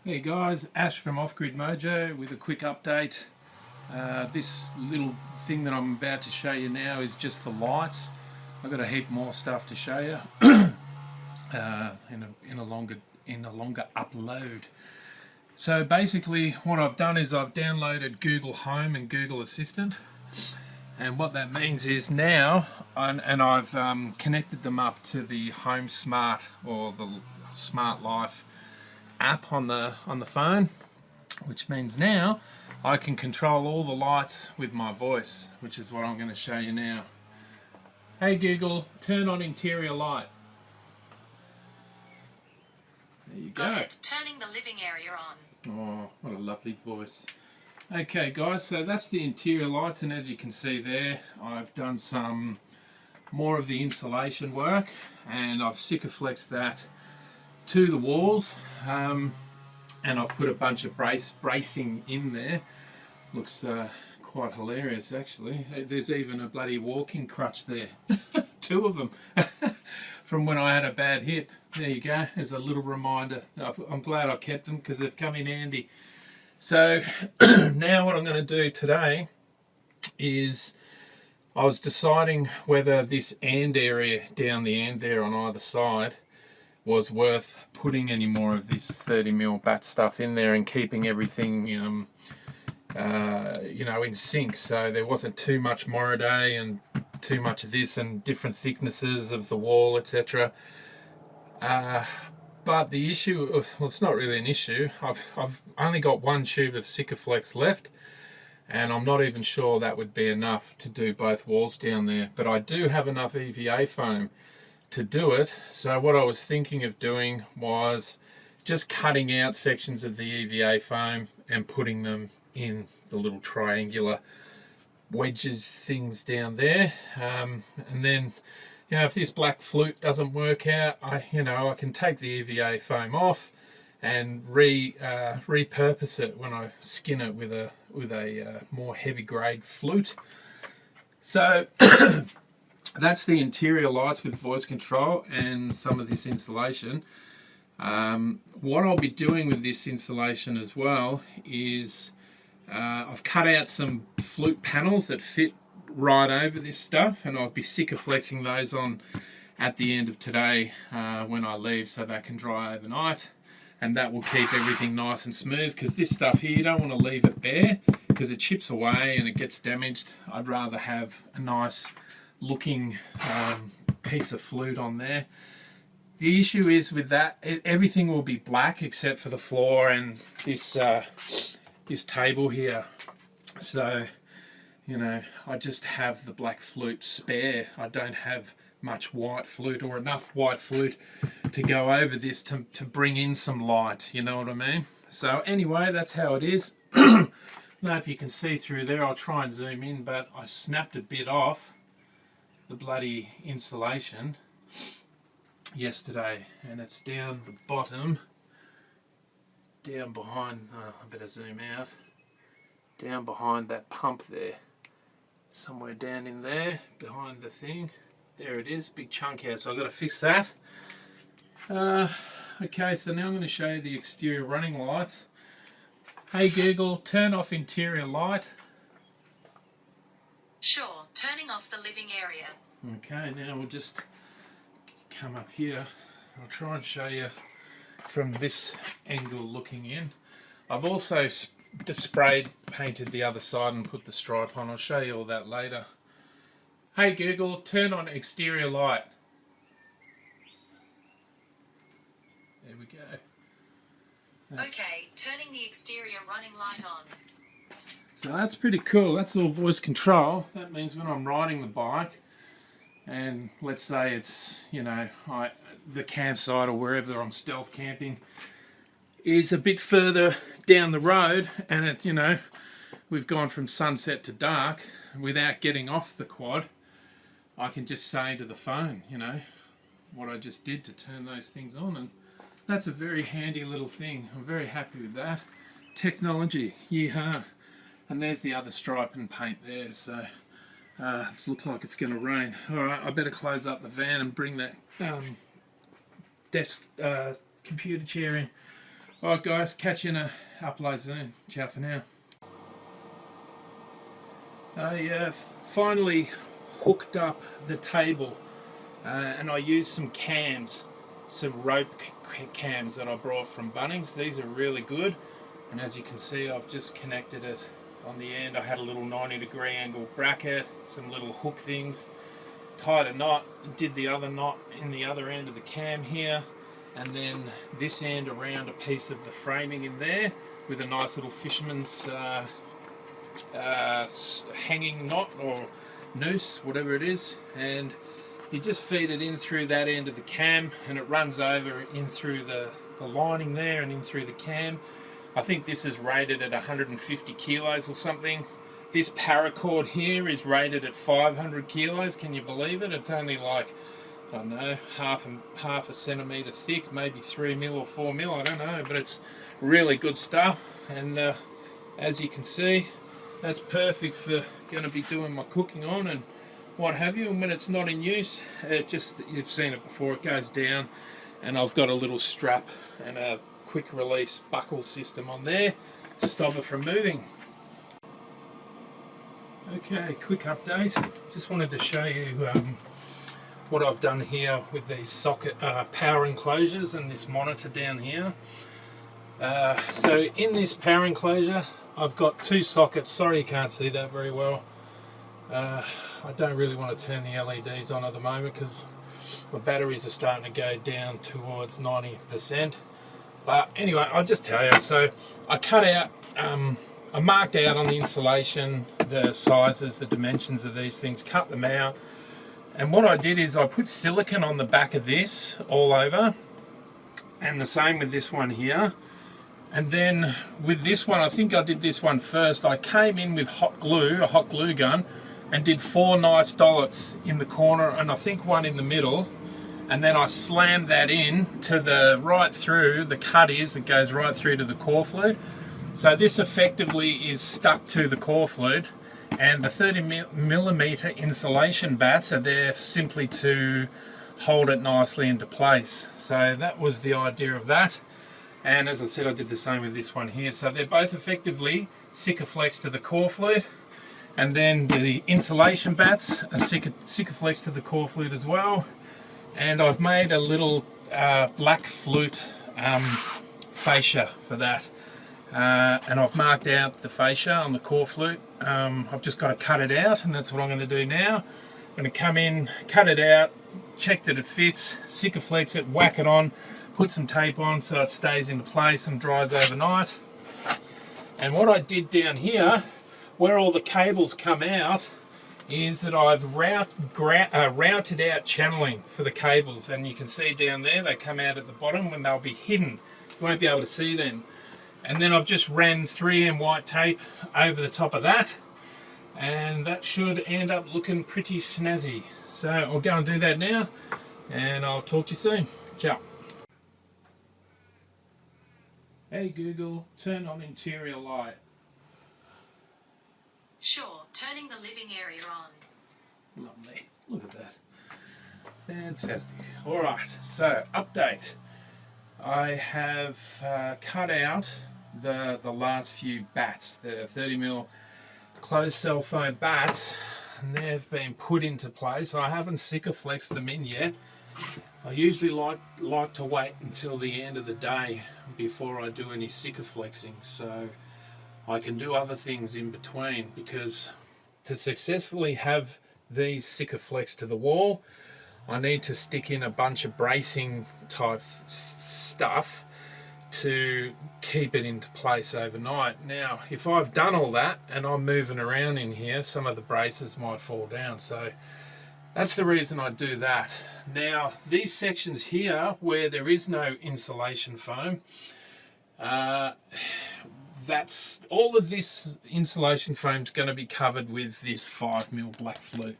Hey guys, Ash from Off Grid Mojo with a quick update. This little thing that I'm about to show you now is just the lights. I've got a heap more stuff to show you in a longer upload. So basically what I've done is I've downloaded Google Home and Google Assistant, and what that means is now I've connected them up to the Home Smart or the Smart Life app on the phone, which means now I can control all the lights with my voice, which is what I'm going to show you now. Hey Google, turn on interior light. There you go. Got it. Turning the living area on. Oh, what a lovely voice. Okay guys, so that's the interior lights, and as you can see there, I've done some more of the insulation work and I've Sikaflexed that to the walls, and I've put a bunch of bracing in there. Looks quite hilarious actually. There's even a bloody walking crutch there. Two of them from when I had a bad hip. There you go, as a little reminder. I'm glad I kept them because they've come in handy. So now what I'm going to do today is I was deciding whether this end area down the end there on either side was worth putting any more of this 30mm bat stuff in there and keeping everything you know, in sync, so there wasn't too much Morwell and too much of this and different thicknesses of the wall, etc. But the issue, well, it's not really an issue. I've only got one tube of Sikaflex left, and I'm not even sure that would be enough to do both walls down there, but I do have enough EVA foam to do it. So what I was thinking of doing was just cutting out sections of the EVA foam and putting them in the little triangular wedges things down there, and then, you know, if this black flute doesn't work out, I can take the EVA foam off and repurpose it when I skin it with a more heavy grade flute. So that's the interior lights with voice control and some of this insulation. What I'll be doing with this insulation as well is I've cut out some flute panels that fit right over this stuff, and I'll be Sikaflexing those on at the end of today when I leave, so they can dry overnight, and that will keep everything nice and smooth, because this stuff here, you don't want to leave it bare because it chips away and it gets damaged. I'd rather have a nice looking piece of flute on there. The issue is with that, everything will be black except for the floor and this table here. So, you know, I just have the black flute spare. I don't have much white flute or enough white flute to go over this to bring in some light, you know what I mean? So anyway, that's how it is. I don't know if you can see through there. I'll try and zoom in, but I snapped a bit off the bloody insulation yesterday, and it's down the bottom, down behind, I better zoom out, down behind that pump there, somewhere down in there behind the thing. There it is, big chunk out, so I've got to fix that. Okay, so now I'm going to show you the exterior running lights. Hey Google, turn off interior light. Sure, turning off the living area. Okay, now we'll just come up here. I'll try and show you from this angle looking in. I've also sprayed painted the other side and put the stripe on. I'll show you all that later. Hey Google, turn on exterior light. There we go. Okay, turning the exterior running light on. So that's pretty cool. That's all voice control. That means when I'm riding the bike, and let's say it's, you know, the campsite or wherever I'm stealth camping is a bit further down the road, and it, you know, we've gone from sunset to dark without getting off the quad, I can just say to the phone, you know, what I just did to turn those things on, and that's a very handy little thing. I'm very happy with that. Technology, yeehaw. And there's the other stripe and paint there, so it looks like it's going to rain. Alright, I better close up the van and bring that desk computer chair in. Alright guys, catch you in a upload soon. Ciao for now. I finally hooked up the table and I used some cams, some rope cams that I brought from Bunnings. These are really good, and as you can see I've just connected it on the end. I had a little 90-degree angle bracket, some little hook things, tied a knot, did the other knot in the other end of the cam here, and then this end around a piece of the framing in there with a nice little fisherman's hanging knot or noose, whatever it is, and you just feed it in through that end of the cam and it runs over in through the lining there and in through the cam. I think this is rated at 150 kilos or something. This paracord here is rated at 500 kilos. Can you believe it? It's only like, I don't know, half a centimetre thick, maybe 3 mil or 4 mil, I don't know, but it's really good stuff. And as you can see, that's perfect for going to be doing my cooking on and what have you. And when it's not in use, it just, you've seen it before, it goes down, and I've got a little strap and a quick release buckle system on there to stop it from moving. Okay, quick update. Just wanted to show you what I've done here with these socket power enclosures and this monitor down here. So in this power enclosure I've got two sockets. Sorry you can't see that very well. I don't really want to turn the LEDs on at the moment because my batteries are starting to go down towards 90%. But anyway, I'll just tell you. So I cut out, I marked out on the insulation the sizes, the dimensions of these things, cut them out. And what I did is I put silicone on the back of this all over, and the same with this one here. And then with this one, I think I did this one first, I came in with hot glue, a hot glue gun, and did 4 nice dollops in the corner and I think one in the middle. And then I slammed that in to the right through, the cut is, it goes right through to the core flute. So this effectively is stuck to the core flute, and the 30mm insulation bats are there simply to hold it nicely into place. So that was the idea of that. And as I said, I did the same with this one here. So they're both effectively Sikaflex to the core flute, and then the insulation bats are Sikaflex to the core flute as well. And I've made a little black flute fascia for that. And I've marked out the fascia on the core flute. I've just got to cut it out, and that's what I'm going to do now. I'm going to come in, cut it out, check that it fits, Sikaflex it, whack it on, put some tape on so it stays into place and dries overnight. And what I did down here, where all the cables come out, is that I've routed out channeling for the cables, and you can see down there they come out at the bottom when they'll be hidden. You won't be able to see them. And then I've just ran 3M white tape over the top of that, and that should end up looking pretty snazzy. So I'll go and do that now, and I'll talk to you soon. Ciao. Hey Google, turn on interior light. Sure, turning the living area on. Lovely, look at that. Fantastic. Alright, so update. I have cut out the last few bats, the 30mm closed cell phone bats, and they've been put into place. I haven't Sikaflexed them in yet. I usually like to wait until the end of the day before I do any Sikaflexing, so I can do other things in between, because to successfully have these Sikaflex to the wall, I need to stick in a bunch of bracing type stuff to keep it into place overnight. Now, if I've done all that and I'm moving around in here, some of the braces might fall down. So that's the reason I do that. Now, these sections here where there is no insulation foam, that's all of this insulation foam is going to be covered with this 5mm black flute,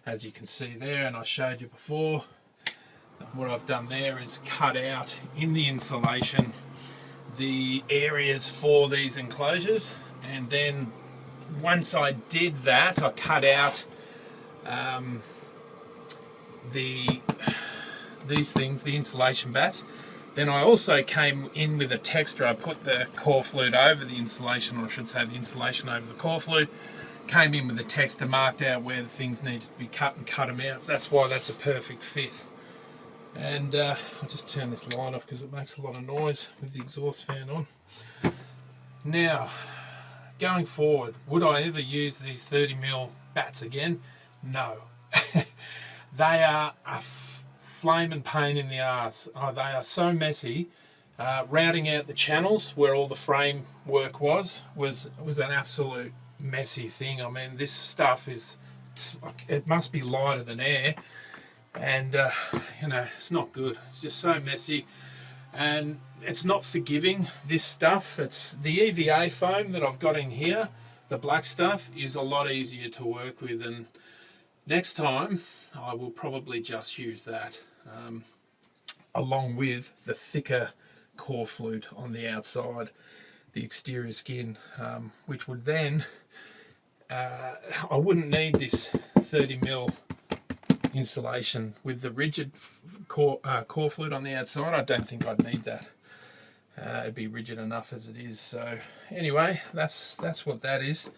as you can see there, and I showed you before. What I've done there is cut out in the insulation the areas for these enclosures, and then once I did that, I cut out these things, the insulation bats, Then I also came in with a texture. I put the core flute over the insulation, or I should say the insulation over the core flute. Came in with the texture, marked out where the things need to be cut and cut them out. That's why that's a perfect fit. And I'll just turn this light off because it makes a lot of noise with the exhaust fan on. Now, going forward, would I ever use these 30mm bats again? No. They are a flaming pain in the arse. Oh, they are so messy. Routing out the channels where all the frame work was an absolute messy thing. I mean, this stuff it must be lighter than air, and you know, it's not good. It's just so messy, and it's not forgiving, this stuff. It's the EVA foam that I've got in here. The black stuff is a lot easier to work with, and next time I will probably just use that along with the thicker core flute on the outside, the exterior skin, which would then I wouldn't need this 30mm insulation with the rigid core flute on the outside. I don't think I'd need that. It'd be rigid enough as it is. So anyway, that's what that is.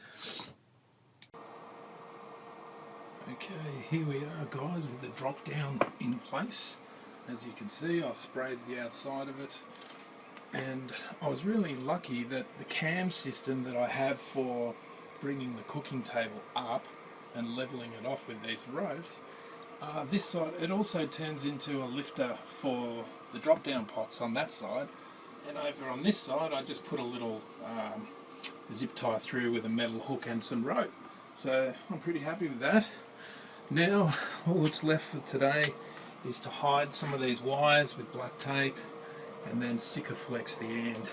Okay, here we are, guys, with the drop down in place. As you can see, I sprayed the outside of it, and I was really lucky that the cam system that I have for bringing the cooking table up and leveling it off with these ropes, this side, it also turns into a lifter for the drop down pots on that side, and over on this side I just put a little zip tie through with a metal hook and some rope. So I'm pretty happy with that. Now all that's left for today is to hide some of these wires with black tape and then Sikaflex the end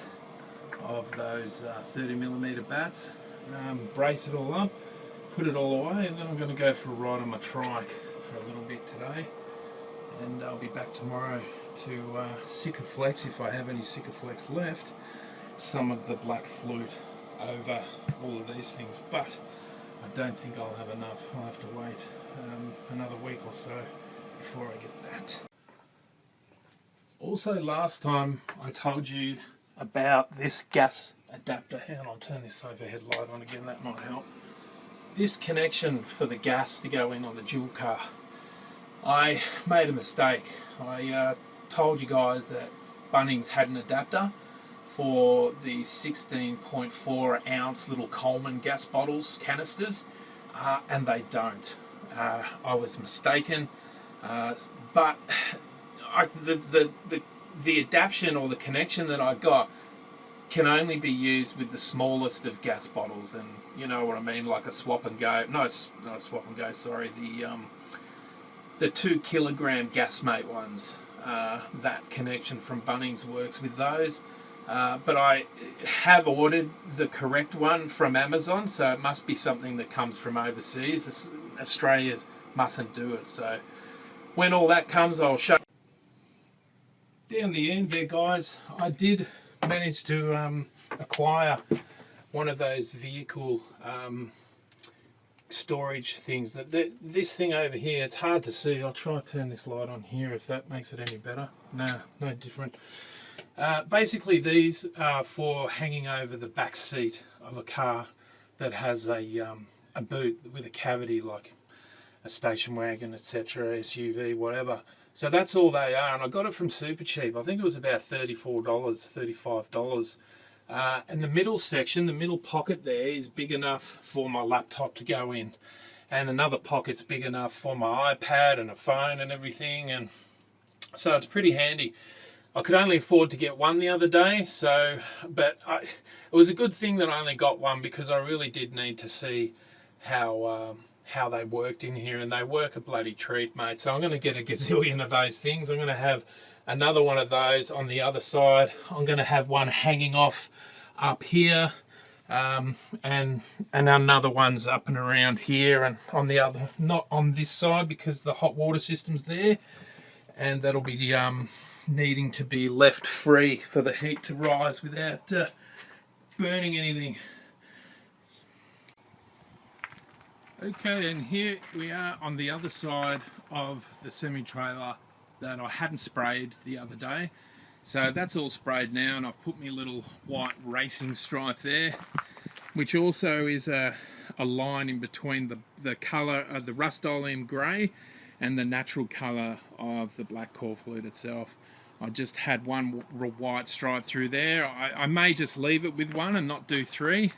of those 30mm bats, brace it all up, put it all away, and then I'm going to go for a ride on my trike for a little bit today, and I'll be back tomorrow to Sikaflex, if I have any Sikaflex left, some of the black flute over all of these things, but I don't think I'll have enough. I'll have to wait another week or so before I get that. Also, last time I told you about this gas adapter. Hang on, I'll turn this overhead light on again, that might help. This connection for the gas to go in on the dual car, I made a mistake. I told you guys that Bunnings had an adapter for the 16.4 ounce little Coleman gas bottles, canisters, and they don't. I was mistaken, but the adaptation or the connection that I got can only be used with the smallest of gas bottles, and you know what I mean, like a swap and go. No, not a swap and go. Sorry, the 2 kilogram Gasmate ones. That connection from Bunnings works with those. But I have ordered the correct one from Amazon, so it must be something that comes from overseas. Australia mustn't do it. So when all that comes, I'll show. Down the end there, guys, I did manage to acquire one of those vehicle storage things. This thing over here, it's hard to see. I'll try to turn this light on here if that makes it any better. No different. Basically, these are for hanging over the back seat of a car that has a boot with a cavity, like a station wagon, etc., SUV, whatever. So that's all they are, and I got it from super cheap. I think it was about $34, $35. And the middle section, the middle pocket there, is big enough for my laptop to go in, and another pocket's big enough for my iPad and a phone and everything, and so it's pretty handy. I could only afford to get one the other day, but it was a good thing that I only got one, because I really did need to see how they worked in here, and they work a bloody treat, mate. So I'm going to get a gazillion of those things. I'm going to have another one of those on the other side. I'm going to have one hanging off up here, and another one's up and around here, and on the other, not on this side because the hot water system's there, and that'll be needing to be left free for the heat to rise without burning anything. Okay, and here we are on the other side of the semi-trailer that I hadn't sprayed the other day, So that's all sprayed now, and I've put my little white racing stripe there, which also is a line in between the colour of the Rust-Oleum grey and the natural colour of the black core flute itself. I just had one white stripe through there. I may just leave it with one and not do three.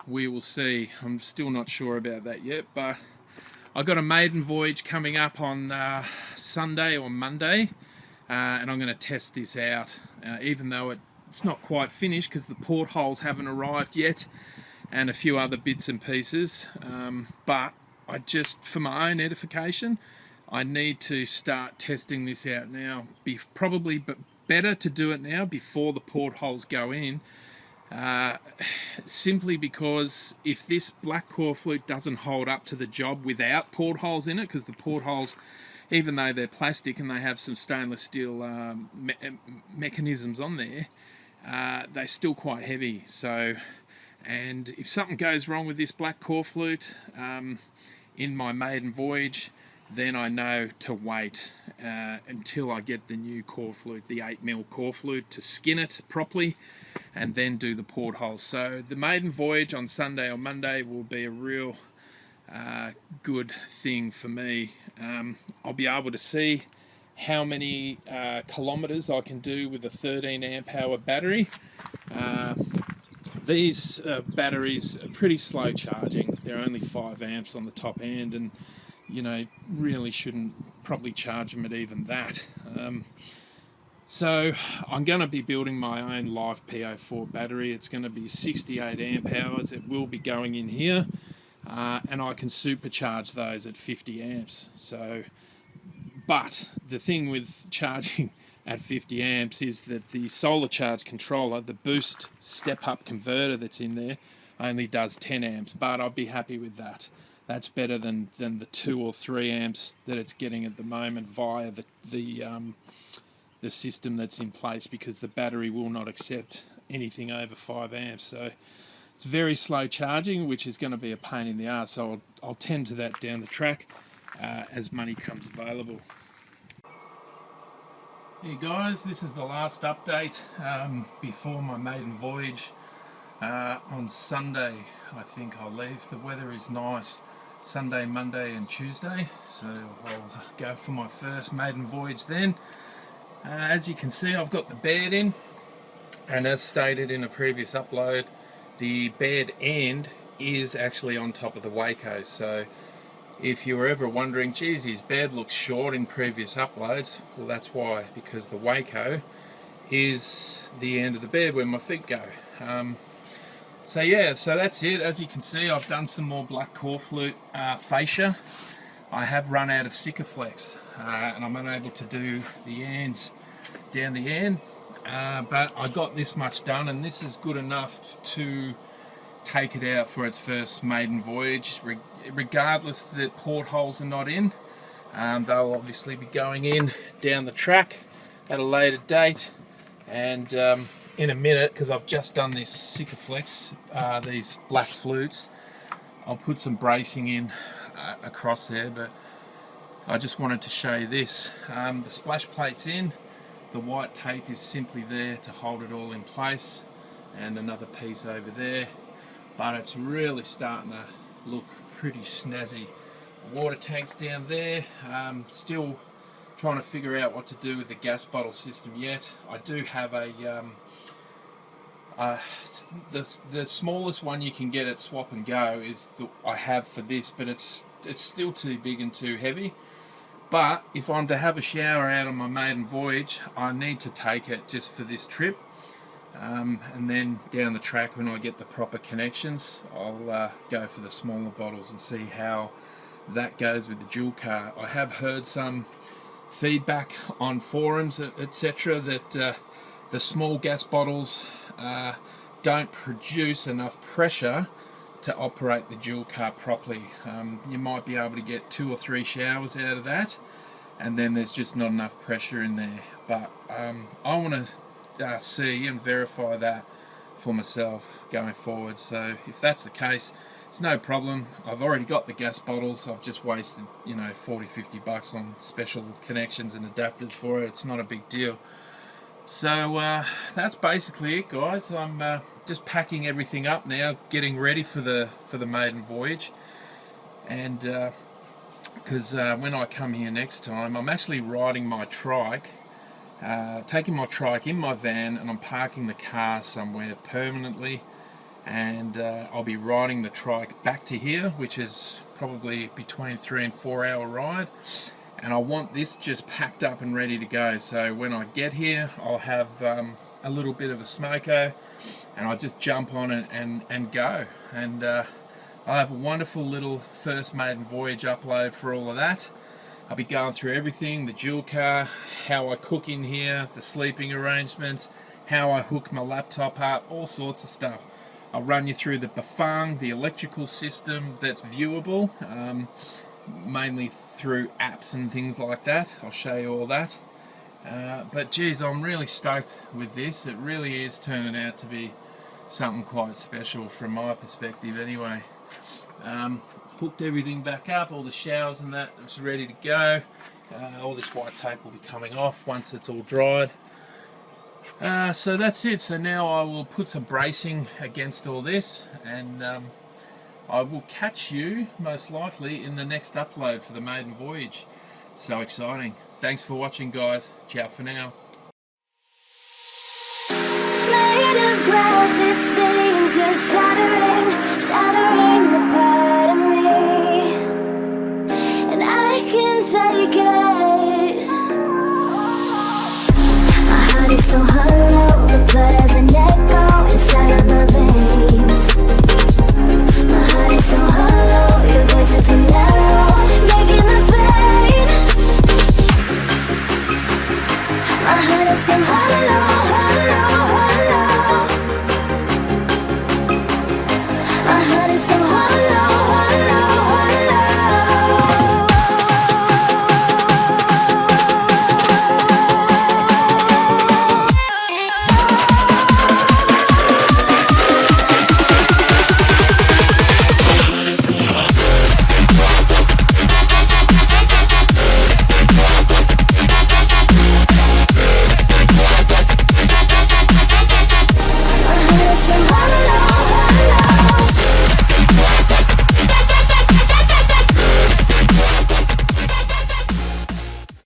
We will see. I'm still not sure about that yet, but I got a maiden voyage coming up on Sunday or Monday, and I'm going to test this out, even though it's not quite finished because the portholes haven't arrived yet and a few other bits and pieces, but I just, for my own edification, I need to start testing this out now. Probably better to do it now before the portholes go in, simply because if this black core flute doesn't hold up to the job without portholes in it, because the portholes, even though they're plastic and they have some stainless steel mechanisms on there, they're still quite heavy. So, and if something goes wrong with this black core flute in my maiden voyage, then I know to wait until I get the new core flute, the 8mm core flute, to skin it properly and then do the portholes. So the maiden voyage on Sunday or Monday will be a real good thing for me. I'll be able to see how many kilometres I can do with a 13 amp hour battery. These batteries are pretty slow charging. They're only 5 amps on the top end, and you know, really shouldn't probably charge them at even that. So I'm going to be building my own live PO4 battery. It's going to be 68 amp hours. It will be going in here, and I can supercharge those at 50 amps. So, but the thing with charging at 50 amps is that the solar charge controller, the boost step-up converter that's in there, only does 10 amps, but I'll be happy with that. That's better than the 2 or 3 amps that it's getting at the moment via the system that's in place, because the battery will not accept anything over 5 amps. So it's very slow charging, which is going to be a pain in the arse. So I'll tend to that down the track as money comes available. Hey guys, this is the last update before my maiden voyage. On Sunday I think I'll leave. The weather is nice Sunday, Monday and Tuesday, so I'll go for my first maiden voyage then. As you can see, I've got the bed in, and as stated in a previous upload, the bed end is actually on top of the Waco. So if you were ever wondering, geez, his bed looks short in previous uploads, well that's why, because the Waco is the end of the bed where my feet go. So yeah, so that's it. As you can see, I've done some more black core flute fascia. I have run out of Sikaflex, and I'm unable to do the ends down the end, but I got this much done, and this is good enough to take it out for its first maiden voyage, regardless that portholes are not in. They'll obviously be going in down the track at a later date, and in a minute, because I've just done this Sikaflex, these black flutes, I'll put some bracing in across there, but I just wanted to show you this. The splash plate's in, the white tape is simply there to hold it all in place, and another piece over there, but it's really starting to look pretty snazzy. Water tank's down there. Still trying to figure out what to do with the gas bottle system yet. I do have a the smallest one you can get at Swap and Go is I have for this, but it's still too big and too heavy. But if I'm to have a shower out on my maiden voyage, I need to take it just for this trip, and then down the track when I get the proper connections, I'll go for the smaller bottles and see how that goes with the dual car. I have heard some feedback on forums, etc., that the small gas bottles don't produce enough pressure to operate the dual car properly. You might be able to get 2 or 3 showers out of that, and then there's just not enough pressure in there. But I want to see and verify that for myself going forward. So if that's the case, it's no problem. I've already got the gas bottles. I've just wasted, you know, 40-50 bucks on special connections and adapters for it. It's not a big deal. So that's basically it, guys. I'm just packing everything up now, getting ready for the maiden voyage, and because when I come here next time, I'm actually riding my trike, taking my trike in my van, and I'm parking the car somewhere permanently, and I'll be riding the trike back to here, which is probably between 3 and 4 hour ride. And I want this just packed up and ready to go, so when I get here I'll have a little bit of a smoko, and I'll just jump on it and go, and I'll have a wonderful little first maiden voyage upload for all of that. I'll be going through everything, the dual car, how I cook in here, the sleeping arrangements, how I hook my laptop up, all sorts of stuff. I'll run you through the bafang, the electrical system that's viewable, mainly through apps and things like that. I'll show you all that. But geez, I'm really stoked with this. It really is turning out to be something quite special from my perspective anyway. Hooked everything back up, all the showers and that, it's ready to go. All this white tape will be coming off once it's all dried. So that's it. So now I will put some bracing against all this, and I will catch you most likely in the next upload for the maiden voyage. So exciting. Thanks for watching, guys. Ciao for now. Made of glass, it seems you're shattering the